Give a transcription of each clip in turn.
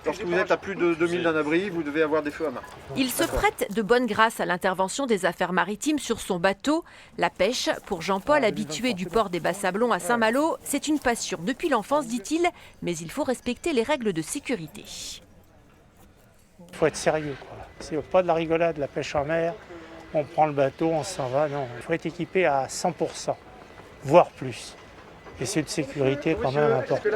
Lorsque vous êtes à plus de 2000 d'un abri, vous devez avoir des feux à main. Il se prête de bonne grâce à l'intervention des affaires maritimes sur son bateau. La pêche, pour Jean-Paul, habitué du port des Bas-Sablons à Saint-Malo, c'est une passion depuis l'enfance, dit-il, mais il faut respecter les règles de sécurité. Il faut être sérieux, quoi. C'est pas de la rigolade, la pêche en mer, on prend le bateau, on s'en va, non. Il faut être équipé à 100%, voire plus. Et c'est de sécurité quand même important.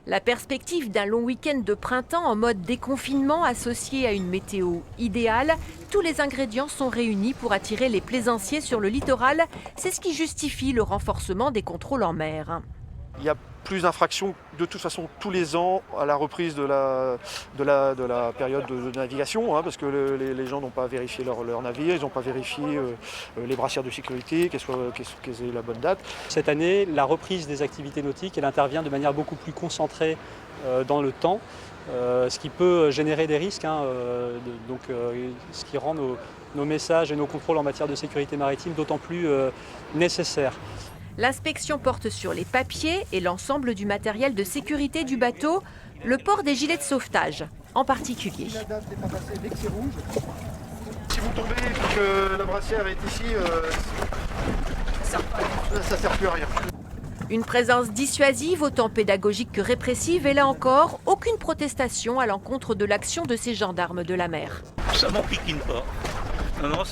La perspective d'un long week-end de printemps en mode déconfinement associé à une météo idéale, tous les ingrédients sont réunis pour attirer les plaisanciers sur le littoral. C'est ce qui justifie le renforcement des contrôles en mer. Il y a plus d'infractions de toute façon tous les ans à la reprise de la période de navigation, parce que les gens n'ont pas vérifié leur navire, ils n'ont pas vérifié les brassières de sécurité, qu'elles aient la bonne date. Cette année, la reprise des activités nautiques, elle intervient de manière beaucoup plus concentrée dans le temps, ce qui peut générer des risques, ce qui rend nos messages et nos contrôles en matière de sécurité maritime d'autant plus nécessaires. L'inspection porte sur les papiers et l'ensemble du matériel de sécurité du bateau, le port des gilets de sauvetage en particulier. La date n'est pas passée dès que c'est rouge. Si vous tombez et que la brassière est ici, ça ne sert plus à rien. Une présence dissuasive, autant pédagogique que répressive, et là encore, aucune protestation à l'encontre de l'action de ces gendarmes de la mer. Ça m'enquiquine pas. Non,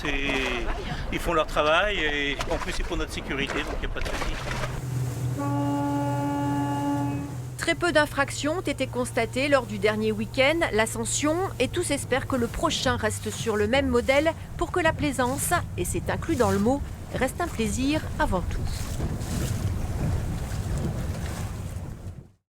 ils font leur travail et en plus c'est pour notre sécurité, donc il n'y a pas de souci. Très peu d'infractions ont été constatées lors du dernier week-end, l'Ascension, et tous espèrent que le prochain reste sur le même modèle pour que la plaisance, et c'est inclus dans le mot, reste un plaisir avant tout.